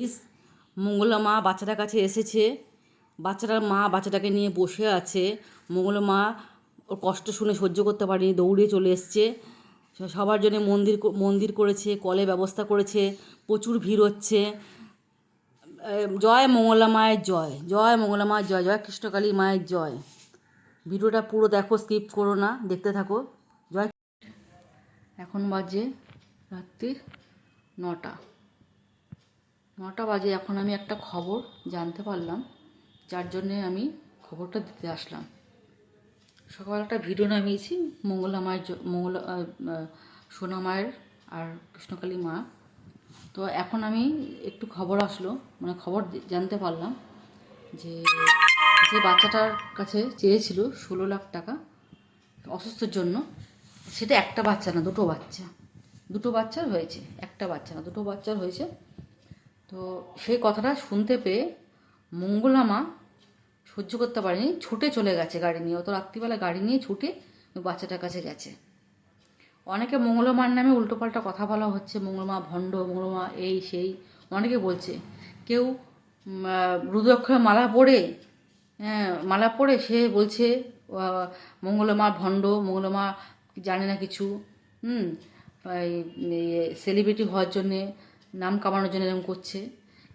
ইস, মঙ্গলা মা বাচ্চাটার কাছে এসেছে। বাচ্চাটার মা বাচ্চাটাকে নিয়ে বসে আছে। মঙ্গলা মা ওর কষ্ট শুনে সহ্য করতে পারেনি, দৌড়ে চলে এসছে। সবার জন্য মন্দির করেছে, কলের ব্যবস্থা করেছে, প্রচুর ভিড় হচ্ছে। জয় মঙ্গলা মায়ের জয়, জয় মঙ্গলা মায়ের জয়, জয় কৃষ্ণকালী মায়ের জয়। ভিডিওটা পুরো দেখো, স্কিপ করো না, দেখতে থাকো। জয়। এখন বাজে রাত্রির 9টা বাজে। এখন আমি একটা খবর জানতে পারলাম, যার জন্যে আমি খবরটা দিতে আসলাম। সকালে একটা ভিডিও নামিয়েছি মঙ্গলা মায়ের সোনা মায়ের আর কৃষ্ণকালী মা। তো এখন আমি একটু খবর আসলো, মানে খবর জানতে পারলাম যে যে বাচ্চাটার কাছে চেয়েছিল 16 লাখ টাকা অসুস্থর জন্য, সেটা একটা বাচ্চা না, দুটো বাচ্চার হয়েছে। একটা বাচ্চা না, দুটো বাচ্চার হয়েছে। তো সেই কথাটা শুনতে পেয়ে মঙ্গলা মা সহ্য করতে পারেনি, ছুটে চলে গেছে গাড়ি নিয়ে। অত রাত্রিবেলা গাড়ি নিয়ে ছুটে বাচ্চাটার কাছে গেছে। অনেকে মঙ্গলা মার নামে উল্টোপাল্টা কথা বলা হচ্ছে, মঙ্গলা মা ভণ্ড, মঙ্গলা মা এই সেই, অনেকে বলছে। কেউ রুদ্রাক্ষরে মালা পড়ে সে বলছে মঙ্গলা মা ভণ্ড, মঙ্গলা মা জানে না কিছু। সেলিব্রিটি হওয়ার জন্যে, নাম কামানোর জন্য এরকম করছে।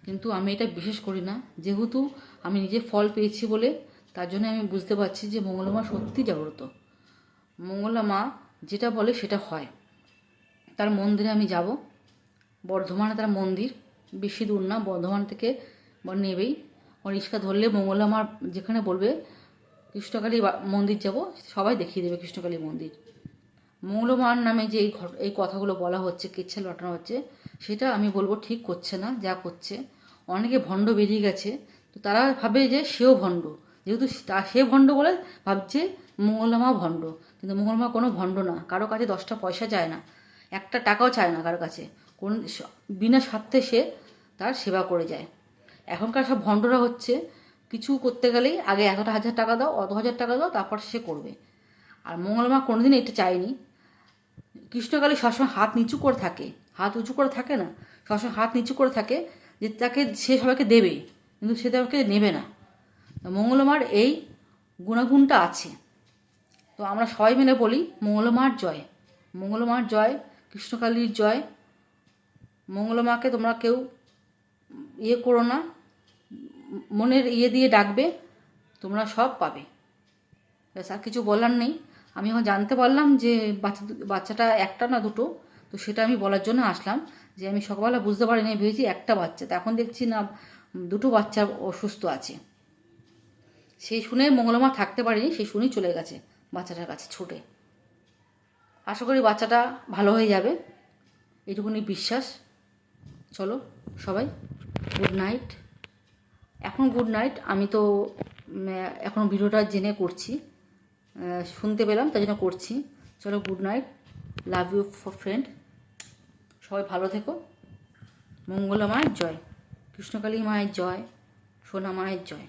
কিন্তু আমি এটা বিশ্বাস করি না। যেহেতু আমি নিজে ফল পেয়েছি বলে, তার জন্য আমি বুঝতে পারছি যে মঙ্গলা মা সত্যি জাগ্রত। মঙ্গলা মা যেটা বলে সেটা হয়। তার মন্দিরে আমি যাব, বর্ধমানে তার মন্দির, বেশি দূর না, বর্ধমান থেকে নেবেই রিক্সা ধরলে মঙ্গলা মার যেখানে বলবে কৃষ্ণকালী মন্দির যাব, সবাই দেখিয়ে দেবে কৃষ্ণকালী মন্দির। মঙ্গলা মার নামে যে এই কথাগুলো বলা হচ্ছে, কেচ্ছা লটানো হচ্ছে, সেটা আমি বলবো ঠিক করছে না যা করছে। অনেকে ভণ্ড বেরিয়ে গেছে, তো তারা ভাবে যে সেও ভণ্ড, যেহেতু সে ভণ্ড বলে ভাবছে মঙ্গলা মা ভণ্ড। কিন্তু মঙ্গলা মা কোনো ভণ্ড না, কারো কাছে 10টা পয়সা চায় না, একটা টাকাও চায় না কারো কাছে। কোন বিনা স্বার্থে সে তার সেবা করে যায়। এখনকার সব ভণ্ডরা হচ্ছে, কিছু করতে গেলেই আগে এতটা হাজার টাকা দাও, অত হাজার টাকা দাও, তারপর সে করবে। আর মঙ্গলা মা কোনোদিন এটা চায়নি। কৃষ্ণকালী সবসময় হাত নিচু করে থাকে, হাত উঁচু করে থাকে না, সবসময় হাত নিচু করে থাকে যে তাকে সে সবাইকে দেবে, কিন্তু সে তাকে নেবে না। মঙ্গলা মার এই গুণাগুণটা আছে। তো আমরা সবাই মিলে বলি মঙ্গলা মার জয়, মঙ্গলা মার জয়, কৃষ্ণকালীর জয়। মঙ্গলা মাকে তোমরা কেউ করো না, মনের দিয়ে ডাকবে, তোমরা সব পাবে। ব্যাস, আর কিছু বলার নেই। আমি এখন জানতে পারলাম যে বাচ্চাটা একটা না দুটো, তো সেটা আমি বলার জন্য আসলাম। যে আমি সকালবেলা বুঝতে পারিনি, ভেবেছি একটা বাচ্চা, তো এখন দেখছি না দুটো বাচ্চা অসুস্থ আছে। সেই শুনে মঙ্গলা মা থাকতে পারেনি, সেই শুনেই চলে গেছে বাচ্চাটার কাছে ছুটে। আশা করি বাচ্চাটা ভালো হয়ে যাবে, এইটুকুনি বিশ্বাস। চলো সবাই, গুড নাইট। এখন গুড নাইট। আমি তো এখন ভিডিওটা জেনে করছি, শুনতে পেলাম তাই জন্য করছি। চলো good night, love you for friend. সবাই ভালো থেকো। মঙ্গলা মায়ের জয়, কৃষ্ণকালী মায়ের জয়, সোনা মায়ের জয়।